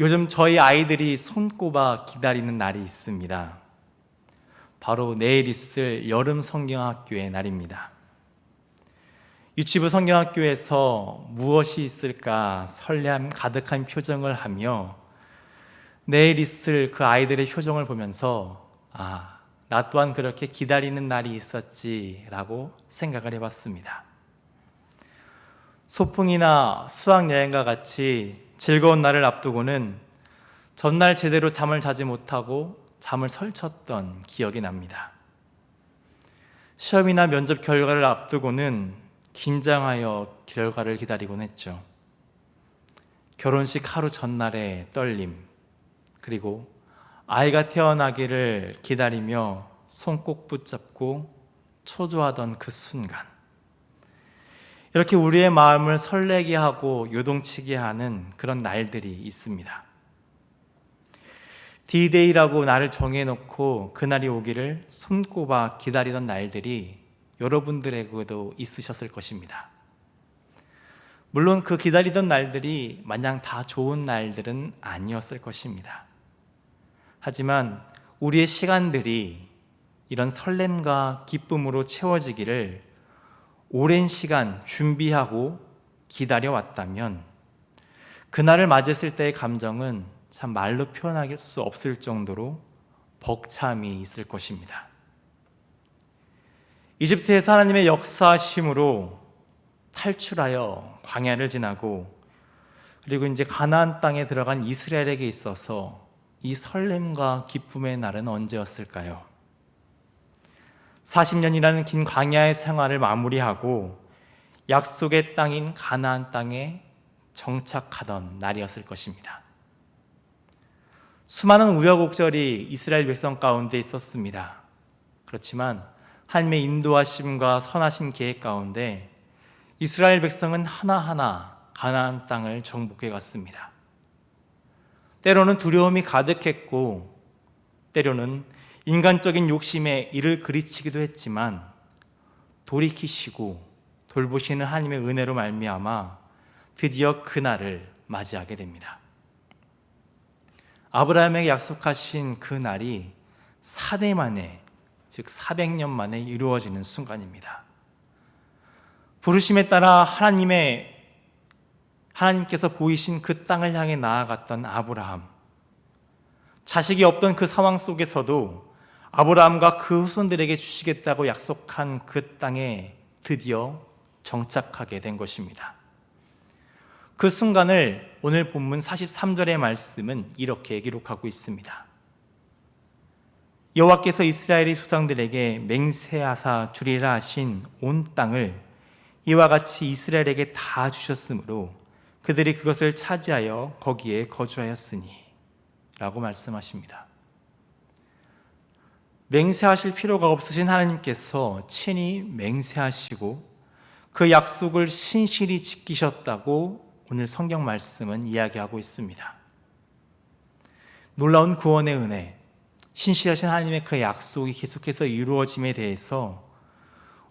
요즘 저희 아이들이 손꼽아 기다리는 날이 있습니다. 바로 내일 있을 여름 성경학교의 날입니다. 유치부 성경학교에서 무엇이 있을까 설렘 가득한 표정을 하며 내일 있을 그 아이들의 표정을 보면서 나 또한 그렇게 기다리는 날이 있었지라고 생각을 해봤습니다. 소풍이나 수학여행과 같이 즐거운 날을 앞두고는 전날 제대로 잠을 자지 못하고 잠을 설쳤던 기억이 납니다. 시험이나 면접 결과를 앞두고는 긴장하여 결과를 기다리곤 했죠. 결혼식 하루 전날의 떨림, 그리고 아이가 태어나기를 기다리며 손 꼭 붙잡고 초조하던 그 순간, 이렇게 우리의 마음을 설레게 하고 요동치게 하는 그런 날들이 있습니다. D-Day라고 날을 정해놓고 그날이 오기를 손꼽아 기다리던 날들이 여러분들에게도 있으셨을 것입니다. 물론 그 기다리던 날들이 마냥 다 좋은 날들은 아니었을 것입니다. 하지만 우리의 시간들이 이런 설렘과 기쁨으로 채워지기를 오랜 시간 준비하고 기다려왔다면 그날을 맞이했을 때의 감정은 참 말로 표현할 수 없을 정도로 벅참이 있을 것입니다. 이집트에서 하나님의 역사심으로 탈출하여 광야를 지나고 그리고 이제 가나안 땅에 들어간 이스라엘에게 있어서 이 설렘과 기쁨의 날은 언제였을까요? 40년이라는 긴 광야의 생활을 마무리하고 약속의 땅인 가나안 땅에 정착하던 날이었을 것입니다. 수많은 우여곡절이 이스라엘 백성 가운데 있었습니다. 그렇지만 하나님의 인도하심과 선하신 계획 가운데 이스라엘 백성은 하나하나 가나안 땅을 정복해 갔습니다. 때로는 두려움이 가득했고 때로는 인간적인 욕심에 이를 그르치기도 했지만 돌이키시고 돌보시는 하나님의 은혜로 말미암아 드디어 그날을 맞이하게 됩니다. 아브라함에게 약속하신 그 날이 4대 만에, 즉 400년 만에 이루어지는 순간입니다. 부르심에 따라 하나님께서 보이신 그 땅을 향해 나아갔던 아브라함, 자식이 없던 그 상황 속에서도 아브라함과 그 후손들에게 주시겠다고 약속한 그 땅에 드디어 정착하게 된 것입니다. 그 순간을 오늘 본문 43절의 말씀은 이렇게 기록하고 있습니다. 여호와께서 이스라엘의 조상들에게 맹세하사 주리라 하신 온 땅을 이와 같이 이스라엘에게 다 주셨으므로 그들이 그것을 차지하여 거기에 거주하였으니 라고 말씀하십니다. 맹세하실 필요가 없으신 하나님께서 친히 맹세하시고 그 약속을 신실히 지키셨다고 오늘 성경 말씀은 이야기하고 있습니다. 놀라운 구원의 은혜, 신실하신 하나님의 그 약속이 계속해서 이루어짐에 대해서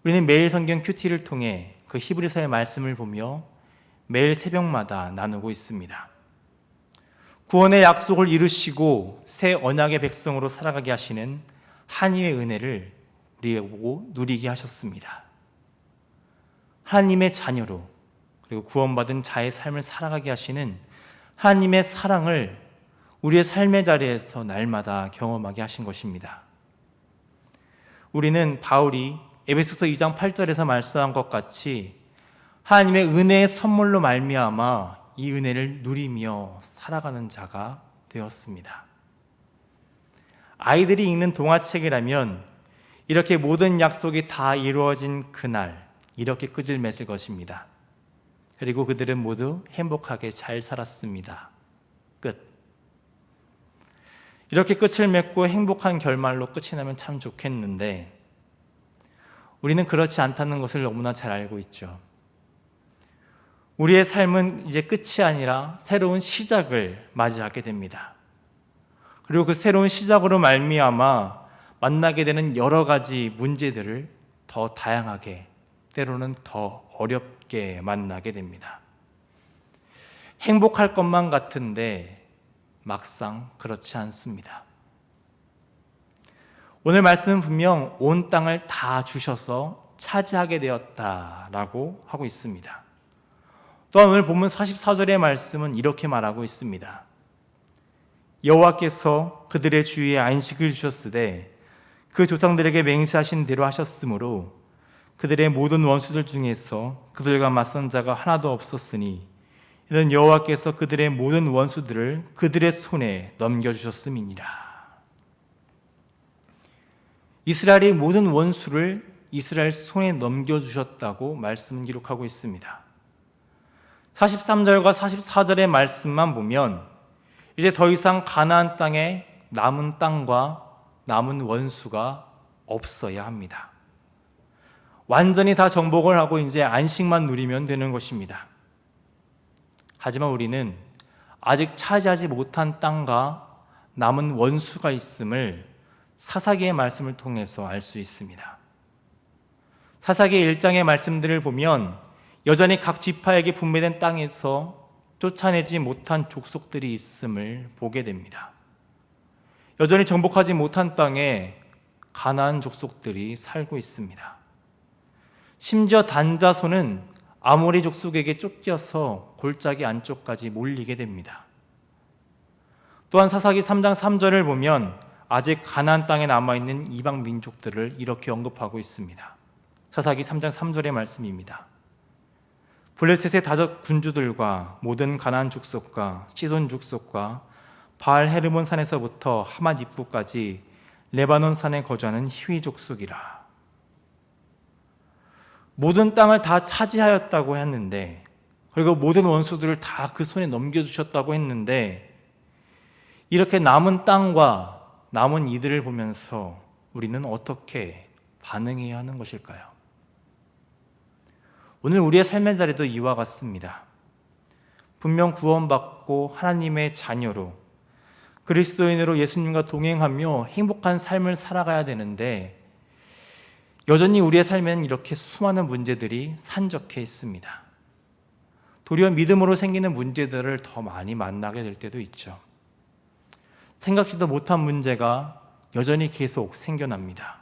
우리는 매일 성경 큐티를 통해 그 히브리서의 말씀을 보며 매일 새벽마다 나누고 있습니다. 구원의 약속을 이루시고 새 언약의 백성으로 살아가게 하시는 하나님의 은혜를 우리에게 보고 누리게 하셨습니다. 하나님의 자녀로 그리고 구원받은 자의 삶을 살아가게 하시는 하나님의 사랑을 우리의 삶의 자리에서 날마다 경험하게 하신 것입니다. 우리는 바울이 에베소서 2장 8절에서 말씀한 것 같이 하나님의 은혜의 선물로 말미암아 이 은혜를 누리며 살아가는 자가 되었습니다. 아이들이 읽는 동화책이라면 이렇게 모든 약속이 다 이루어진 그날 이렇게 끝을 맺을 것입니다. 그리고 그들은 모두 행복하게 잘 살았습니다. 끝. 이렇게 끝을 맺고 행복한 결말로 끝이 나면 참 좋겠는데 우리는 그렇지 않다는 것을 너무나 잘 알고 있죠. 우리의 삶은 이제 끝이 아니라 새로운 시작을 맞이하게 됩니다. 그리고 그 새로운 시작으로 말미암아 만나게 되는 여러 가지 문제들을 더 다양하게, 때로는 더 어렵게 만나게 됩니다. 행복할 것만 같은데 막상 그렇지 않습니다. 오늘 말씀은 분명 온 땅을 다 주셔서 차지하게 되었다라고 하고 있습니다. 또한 오늘 본문 44절의 말씀은 이렇게 말하고 있습니다. 여호와께서 그들의 주위에 안식을 주셨으되 그 조상들에게 맹세하신 대로 하셨으므로 그들의 모든 원수들 중에서 그들과 맞선 자가 하나도 없었으니 이는 여호와께서 그들의 모든 원수들을 그들의 손에 넘겨주셨음이니라. 이스라엘의 모든 원수를 이스라엘 손에 넘겨주셨다고 말씀은 기록하고 있습니다. 43절과 44절의 말씀만 보면 이제 더 이상 가나안 땅에 남은 땅과 남은 원수가 없어야 합니다. 완전히 다 정복을 하고 이제 안식만 누리면 되는 것입니다. 하지만 우리는 아직 차지하지 못한 땅과 남은 원수가 있음을 사사기의 말씀을 통해서 알 수 있습니다. 사사기 1장의 말씀들을 보면 여전히 각 지파에게 분배된 땅에서 쫓아내지 못한 족속들이 있음을 보게 됩니다. 여전히 정복하지 못한 땅에 가나안 족속들이 살고 있습니다. 심지어 단자손은 아모리 족속에게 쫓겨서 골짜기 안쪽까지 몰리게 됩니다. 또한 사사기 3장 3절을 보면 아직 가나안 땅에 남아있는 이방 민족들을 이렇게 언급하고 있습니다. 사사기 3장 3절의 말씀입니다. 블레셋의 다섯 군주들과 모든 가나안 족속과 시돈 족속과 바알 헤르몬 산에서부터 하맛 입구까지 레바논 산에 거주하는 히위 족속이라. 모든 땅을 다 차지하였다고 했는데, 그리고 모든 원수들을 다 그 손에 넘겨주셨다고 했는데, 이렇게 남은 땅과 남은 이들을 보면서 우리는 어떻게 반응해야 하는 것일까요? 오늘 우리의 삶의 자리도 이와 같습니다. 분명 구원받고 하나님의 자녀로 그리스도인으로 예수님과 동행하며 행복한 삶을 살아가야 되는데 여전히 우리의 삶에는 이렇게 수많은 문제들이 산적해 있습니다. 도리어 믿음으로 생기는 문제들을 더 많이 만나게 될 때도 있죠. 생각지도 못한 문제가 여전히 계속 생겨납니다.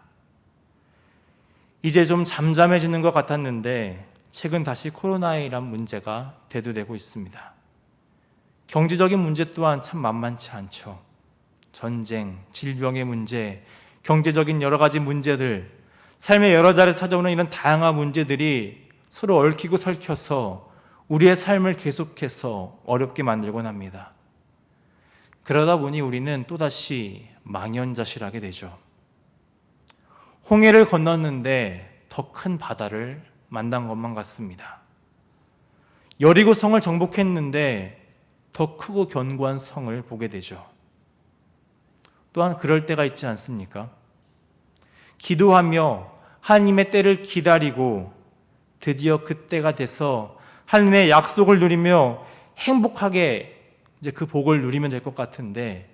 이제 좀 잠잠해지는 것 같았는데 최근 다시 코로나이란 문제가 대두되고 있습니다. 경제적인 문제 또한 참 만만치 않죠. 전쟁, 질병의 문제, 경제적인 여러 가지 문제들, 삶의 여러 자리에 찾아오는 이런 다양한 문제들이 서로 얽히고 설켜서 우리의 삶을 계속해서 어렵게 만들곤 합니다. 그러다 보니 우리는 또다시 망연자실하게 되죠. 홍해를 건넜는데 더 큰 바다를 만난 것만 같습니다. 여리고 성을 정복했는데 더 크고 견고한 성을 보게 되죠. 또한 그럴 때가 있지 않습니까? 기도하며 하나님의 때를 기다리고 드디어 그 때가 돼서 하나님의 약속을 누리며 행복하게 이제 그 복을 누리면 될 것 같은데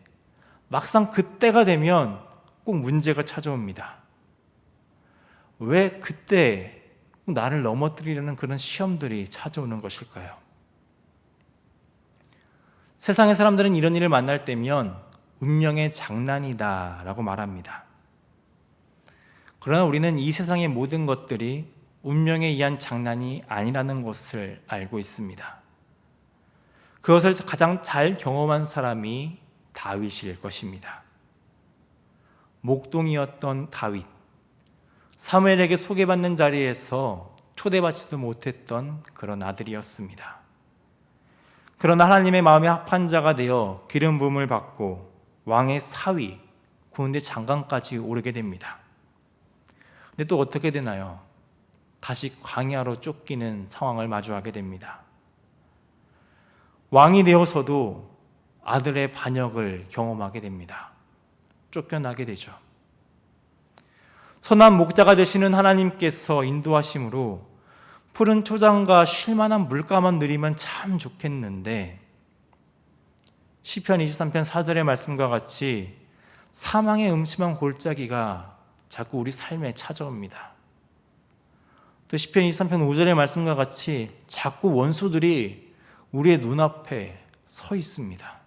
막상 그때가 되면 꼭 문제가 찾아옵니다. 왜 그때 나를 넘어뜨리려는 그런 시험들이 찾아오는 것일까요? 세상의 사람들은 이런 일을 만날 때면 운명의 장난이다 라고 말합니다. 그러나 우리는 이 세상의 모든 것들이 운명에 의한 장난이 아니라는 것을 알고 있습니다. 그것을 가장 잘 경험한 사람이 다윗일 것입니다. 목동이었던 다윗, 사무엘에게 소개받는 자리에서 초대받지도 못했던 그런 아들이었습니다. 그러나 하나님의 마음에 합한 자가 되어 기름 부음을 받고 왕의 사위, 군대 장관까지 오르게 됩니다. 근데 또 어떻게 되나요? 다시 광야로 쫓기는 상황을 마주하게 됩니다. 왕이 되어서도 아들의 반역을 경험하게 됩니다. 쫓겨나게 되죠. 선한 목자가 되시는 하나님께서 인도하심으로 푸른 초장과 쉴만한 물가만 누리면 참 좋겠는데 시편 23편 4절의 말씀과 같이 사망의 음침한 골짜기가 자꾸 우리 삶에 찾아옵니다. 또 시편 23편 5절의 말씀과 같이 자꾸 원수들이 우리의 눈앞에 서 있습니다.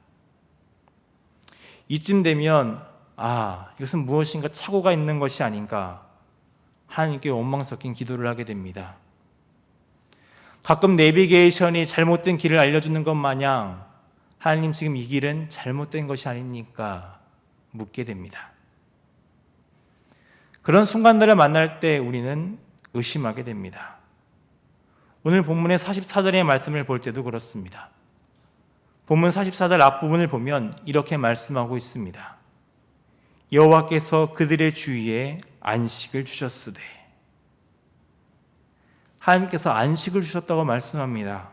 이쯤 되면 이것은 무엇인가 착오가 있는 것이 아닌가 하나님께 원망 섞인 기도를 하게 됩니다. 가끔 내비게이션이 잘못된 길을 알려주는 것 마냥 하나님 지금 이 길은 잘못된 것이 아닙니까? 묻게 됩니다. 그런 순간들을 만날 때 우리는 의심하게 됩니다. 오늘 본문의 44절의 말씀을 볼 때도 그렇습니다. 본문 44절 앞부분을 보면 이렇게 말씀하고 있습니다. 여호와께서 그들의 주위에 안식을 주셨으되, 하나님께서 안식을 주셨다고 말씀합니다.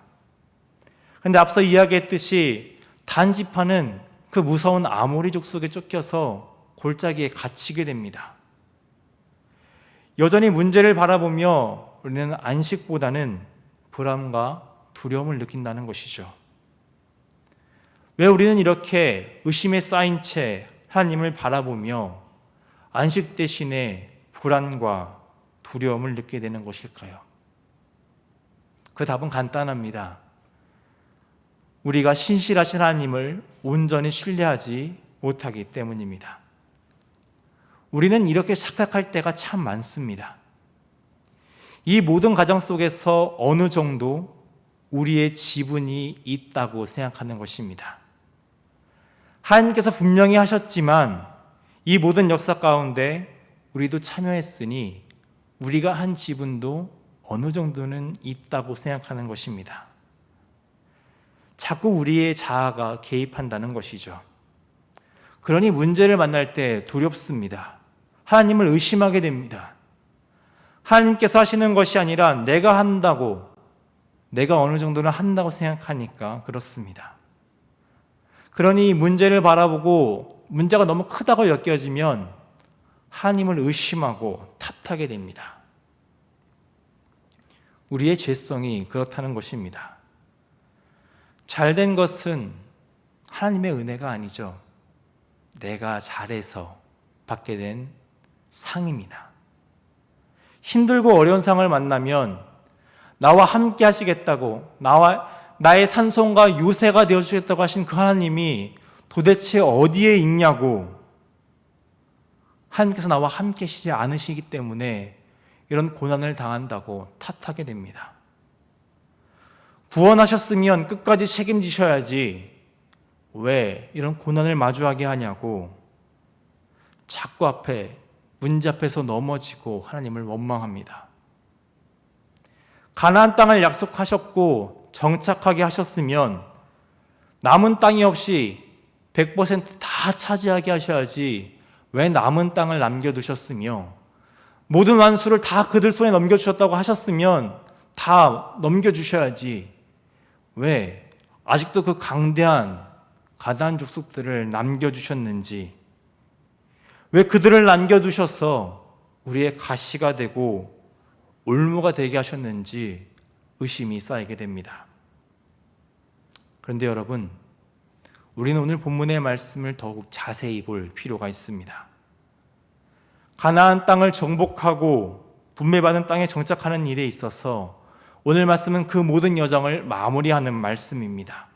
그런데 앞서 이야기했듯이 단지파는 그 무서운 아모리족 속에 쫓겨서 골짜기에 갇히게 됩니다. 여전히 문제를 바라보며 우리는 안식보다는 불안과 두려움을 느낀다는 것이죠. 왜 우리는 이렇게 의심에 쌓인 채 하나님을 바라보며 안식 대신에 불안과 두려움을 느끼게 되는 것일까요? 그 답은 간단합니다. 우리가 신실하신 하나님을 온전히 신뢰하지 못하기 때문입니다. 우리는 이렇게 착각할 때가 참 많습니다. 이 모든 과정 속에서 어느 정도 우리의 지분이 있다고 생각하는 것입니다. 하나님께서 분명히 하셨지만 이 모든 역사 가운데 우리도 참여했으니 우리가 한 지분도 어느 정도는 있다고 생각하는 것입니다. 자꾸 우리의 자아가 개입한다는 것이죠. 그러니 문제를 만날 때 두렵습니다. 하나님을 의심하게 됩니다. 하나님께서 하시는 것이 아니라 내가 한다고, 내가 어느 정도는 한다고 생각하니까 그렇습니다. 그러니 문제를 바라보고 문제가 너무 크다고 여겨지면 하나님을 의심하고 탓하게 됩니다. 우리의 죄성이 그렇다는 것입니다. 잘된 것은 하나님의 은혜가 아니죠. 내가 잘해서 받게 된 상입니다. 힘들고 어려운 상을 만나면 나와 함께 하시겠다고, 나의 산송과 요새가 되어주겠다고 하신 그 하나님이 도대체 어디에 있냐고, 하나님께서 나와 함께 하시지 않으시기 때문에 이런 고난을 당한다고 탓하게 됩니다. 구원하셨으면 끝까지 책임지셔야지 왜 이런 고난을 마주하게 하냐고 자꾸 문제 앞에서 넘어지고 하나님을 원망합니다. 가나안 땅을 약속하셨고 정착하게 하셨으면 남은 땅이 없이 100% 차지하게 하셔야지 왜 남은 땅을 남겨두셨으며 모든 완수를 다 그들 손에 넘겨주셨다고 하셨으면 다 넘겨주셔야지 왜 아직도 그 강대한 가나안 족속들을 남겨주셨는지, 왜 그들을 남겨두셔서 우리의 가시가 되고 올무가 되게 하셨는지 의심이 쌓이게 됩니다. 그런데 여러분, 우리는 오늘 본문의 말씀을 더욱 자세히 볼 필요가 있습니다. 가나안 땅을 정복하고 분배받은 땅에 정착하는 일에 있어서 오늘 말씀은 그 모든 여정을 마무리하는 말씀입니다.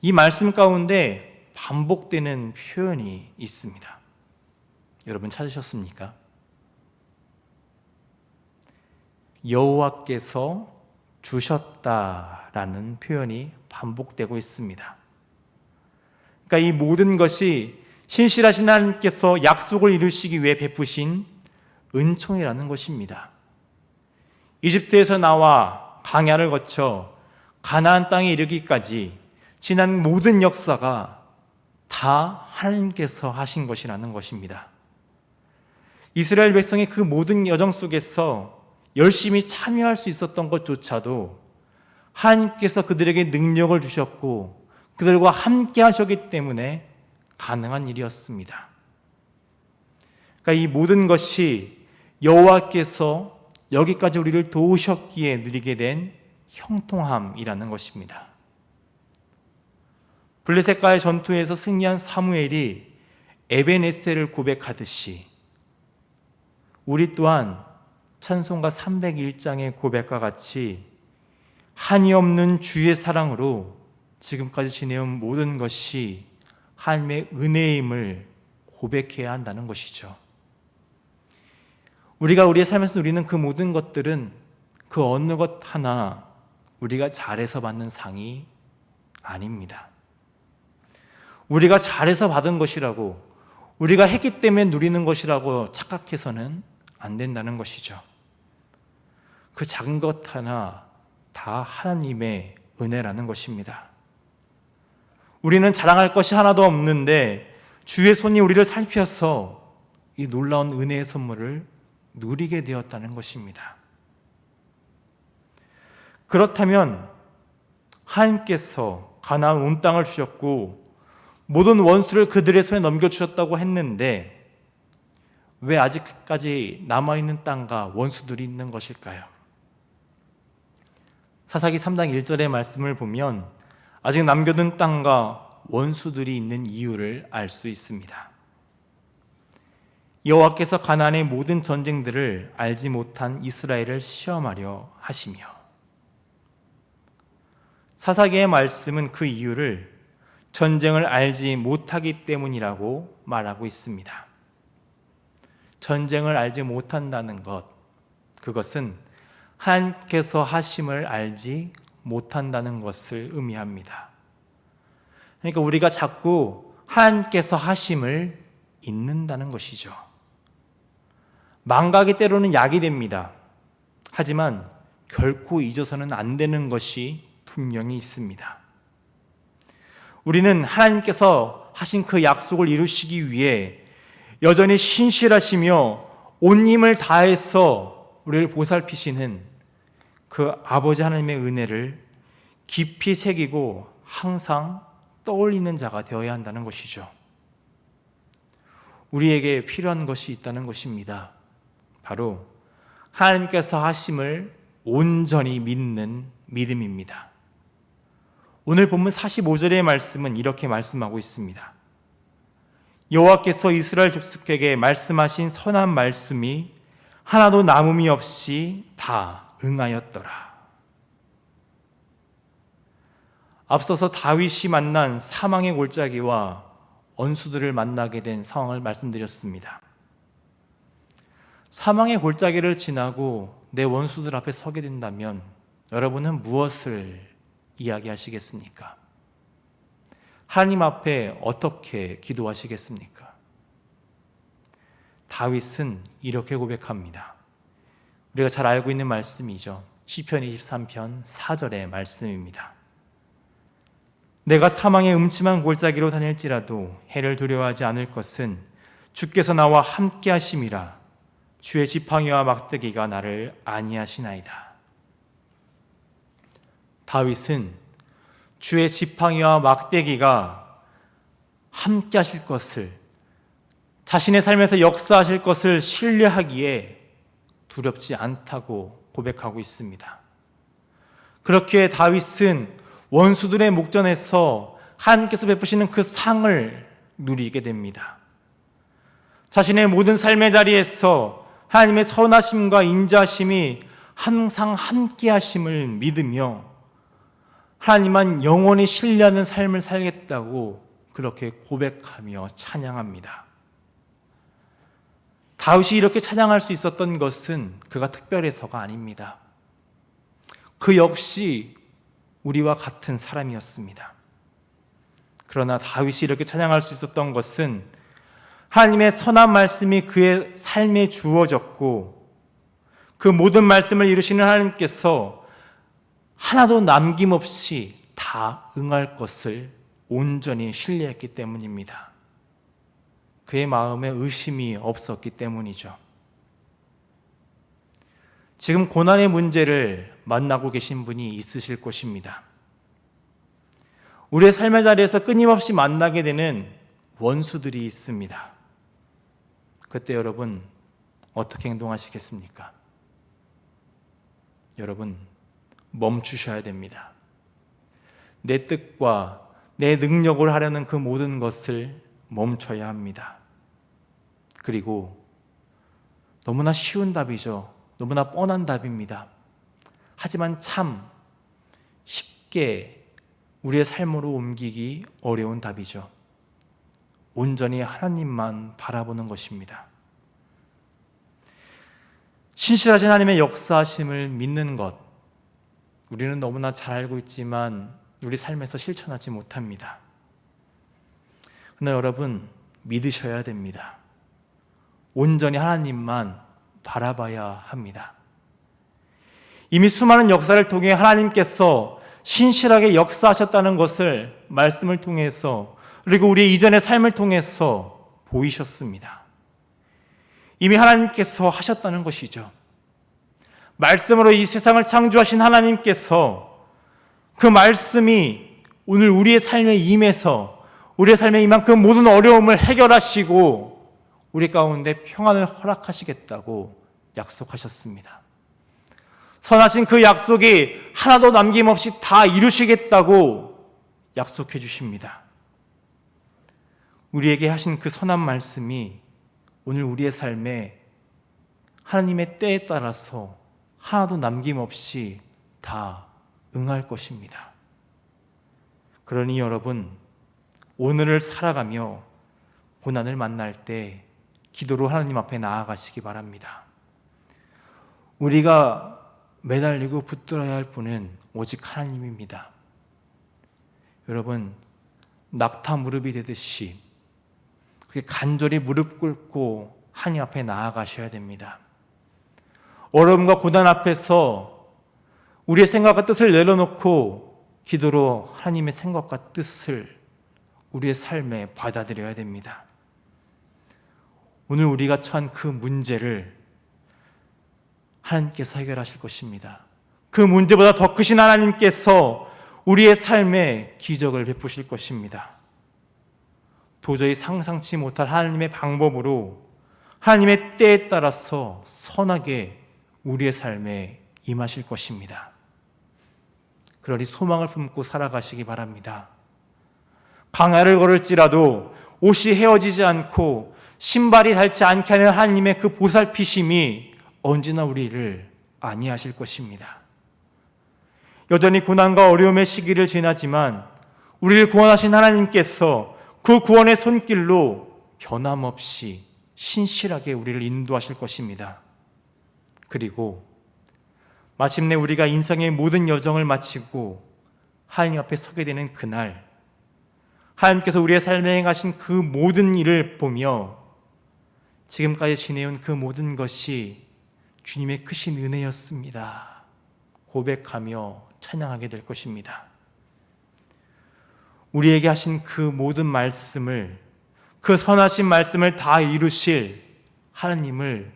이 말씀 가운데 반복되는 표현이 있습니다. 여러분 찾으셨습니까? 여호와께서 주셨다라는 표현이 반복되고 있습니다. 그러니까 이 모든 것이 신실하신 하나님께서 약속을 이루시기 위해 베푸신 은총이라는 것입니다. 이집트에서 나와 광야를 거쳐 가나안 땅에 이르기까지 지난 모든 역사가 다 하나님께서 하신 것이라는 것입니다. 이스라엘 백성의 그 모든 여정 속에서 열심히 참여할 수 있었던 것조차도 하나님께서 그들에게 능력을 주셨고 그들과 함께 하셨기 때문에 가능한 일이었습니다. 그러니까 이 모든 것이 여호와께서 여기까지 우리를 도우셨기에 누리게 된 형통함이라는 것입니다. 블레셋과의 전투에서 승리한 사무엘이 에벤에셀을 고백하듯이 우리 또한 찬송가 301장의 고백과 같이 한이 없는 주의 사랑으로 지금까지 지내온 모든 것이 하나님의 은혜임을 고백해야 한다는 것이죠. 우리가 우리의 삶에서 누리는 그 모든 것들은 그 어느 것 하나 우리가 잘해서 받는 상이 아닙니다. 우리가 잘해서 받은 것이라고, 우리가 했기 때문에 누리는 것이라고 착각해서는 안 된다는 것이죠. 그 작은 것 하나 다 하나님의 은혜라는 것입니다. 우리는 자랑할 것이 하나도 없는데 주의 손이 우리를 살펴서 이 놀라운 은혜의 선물을 누리게 되었다는 것입니다. 그렇다면 하나님께서 가나안 온 땅을 주셨고 모든 원수를 그들의 손에 넘겨주셨다고 했는데 왜 아직까지 남아있는 땅과 원수들이 있는 것일까요? 사사기 3장 1절의 말씀을 보면 아직 남겨둔 땅과 원수들이 있는 이유를 알 수 있습니다. 여호와께서 가나안의 모든 전쟁들을 알지 못한 이스라엘을 시험하려 하시며, 사사기의 말씀은 그 이유를 전쟁을 알지 못하기 때문이라고 말하고 있습니다. 전쟁을 알지 못한다는 것, 그것은 하나님께서 하심을 알지 못한다는 것을 의미합니다. 그러니까 우리가 자꾸 하나님께서 하심을 잊는다는 것이죠. 망각이 때로는 약이 됩니다. 하지만 결코 잊어서는 안 되는 것이 분명히 있습니다. 우리는 하나님께서 하신 그 약속을 이루시기 위해 여전히 신실하시며 온 힘을 다해서 우리를 보살피시는 그 아버지 하나님의 은혜를 깊이 새기고 항상 떠올리는 자가 되어야 한다는 것이죠. 우리에게 필요한 것이 있다는 것입니다. 바로 하나님께서 하심을 온전히 믿는 믿음입니다. 오늘 본문 45절의 말씀은 이렇게 말씀하고 있습니다. 여호와께서 이스라엘 족속에게 말씀하신 선한 말씀이 하나도 남음이 없이 다 응하였더라. 앞서서 다윗이 만난 사망의 골짜기와 원수들을 만나게 된 상황을 말씀드렸습니다. 사망의 골짜기를 지나고 내 원수들 앞에 서게 된다면 여러분은 무엇을 이야기하시겠습니까? 하나님 앞에 어떻게 기도하시겠습니까? 다윗은 이렇게 고백합니다. 우리가 잘 알고 있는 말씀이죠. 시편 23편 4절의 말씀입니다. 내가 사망의 음침한 골짜기로 다닐지라도 해를 두려워하지 않을 것은 주께서 나와 함께 하심이라. 주의 지팡이와 막대기가 나를 안위하시나이다. 다윗은 주의 지팡이와 막대기가 함께 하실 것을, 자신의 삶에서 역사하실 것을 신뢰하기에 두렵지 않다고 고백하고 있습니다. 그렇기에 다윗은 원수들의 목전에서 하나님께서 베푸시는 그 상을 누리게 됩니다. 자신의 모든 삶의 자리에서 하나님의 선하심과 인자하심이 항상 함께 하심을 믿으며 하나님만 영원히 신뢰하는 삶을 살겠다고 그렇게 고백하며 찬양합니다. 다윗이 이렇게 찬양할 수 있었던 것은 그가 특별해서가 아닙니다. 그 역시 우리와 같은 사람이었습니다. 그러나 다윗이 이렇게 찬양할 수 있었던 것은 하나님의 선한 말씀이 그의 삶에 주어졌고 그 모든 말씀을 이루시는 하나님께서 하나도 남김없이 다 응할 것을 온전히 신뢰했기 때문입니다. 그의 마음에 의심이 없었기 때문이죠. 지금 고난의 문제를 만나고 계신 분이 있으실 것입니다. 우리의 삶의 자리에서 끊임없이 만나게 되는 원수들이 있습니다. 그때 여러분 어떻게 행동하시겠습니까? 여러분 멈추셔야 됩니다. 내 뜻과 내 능력을 하려는 그 모든 것을 멈춰야 합니다. 그리고 너무나 쉬운 답이죠. 너무나 뻔한 답입니다. 하지만 참 쉽게 우리의 삶으로 옮기기 어려운 답이죠. 온전히 하나님만 바라보는 것입니다. 신실하신 하나님의 역사하심을 믿는 것, 우리는 너무나 잘 알고 있지만 우리 삶에서 실천하지 못합니다. 그러나 여러분, 믿으셔야 됩니다. 온전히 하나님만 바라봐야 합니다. 이미 수많은 역사를 통해 하나님께서 신실하게 역사하셨다는 것을 말씀을 통해서, 그리고 우리의 이전의 삶을 통해서 보이셨습니다. 이미 하나님께서 하셨다는 것이죠. 말씀으로 이 세상을 창조하신 하나님께서 그 말씀이 오늘 우리의 삶에 임해서 우리의 삶에 임한 그 모든 어려움을 해결하시고 우리 가운데 평안을 허락하시겠다고 약속하셨습니다. 선하신 그 약속이 하나도 남김없이 다 이루시겠다고 약속해 주십니다. 우리에게 하신 그 선한 말씀이 오늘 우리의 삶에 하나님의 때에 따라서 하나도 남김없이 다 응할 것입니다. 그러니 여러분, 오늘을 살아가며 고난을 만날 때 기도로 하나님 앞에 나아가시기 바랍니다. 우리가 매달리고 붙들어야 할 분은 오직 하나님입니다. 여러분, 낙타 무릎이 되듯이 그렇게 간절히 무릎 꿇고 하나님 앞에 나아가셔야 됩니다. 어려움과 고난 앞에서 우리의 생각과 뜻을 내려놓고 기도로 하나님의 생각과 뜻을 우리의 삶에 받아들여야 됩니다. 오늘 우리가 처한 그 문제를 하나님께서 해결하실 것입니다. 그 문제보다 더 크신 하나님께서 우리의 삶에 기적을 베푸실 것입니다. 도저히 상상치 못할 하나님의 방법으로 하나님의 때에 따라서 선하게 우리의 삶에 임하실 것입니다. 그러니 소망을 품고 살아가시기 바랍니다. 강야를 걸을지라도 옷이 헤어지지 않고 신발이 닳지 않게 하는 하나님의 그 보살피심이 언제나 우리를 안위하실 것입니다. 여전히 고난과 어려움의 시기를 지나지만 우리를 구원하신 하나님께서 그 구원의 손길로 변함없이 신실하게 우리를 인도하실 것입니다. 그리고 마침내 우리가 인생의 모든 여정을 마치고 하나님 앞에 서게 되는 그날, 하나님께서 우리의 삶에 행하신 그 모든 일을 보며 지금까지 지내온 그 모든 것이 주님의 크신 은혜였습니다 고백하며 찬양하게 될 것입니다. 우리에게 하신 그 모든 말씀을, 그 선하신 말씀을 다 이루실 하나님을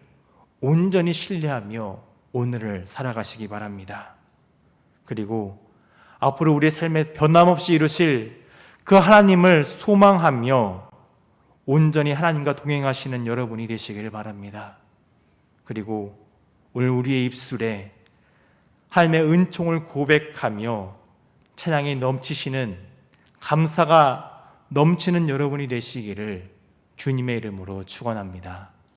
온전히 신뢰하며 오늘을 살아가시기 바랍니다. 그리고 앞으로 우리의 삶에 변함없이 이루실 그 하나님을 소망하며 온전히 하나님과 동행하시는 여러분이 되시길 바랍니다. 그리고 오늘 우리의 입술에 하나님의 은총을 고백하며 찬양이 넘치시는, 감사가 넘치는 여러분이 되시기를 주님의 이름으로 축원합니다.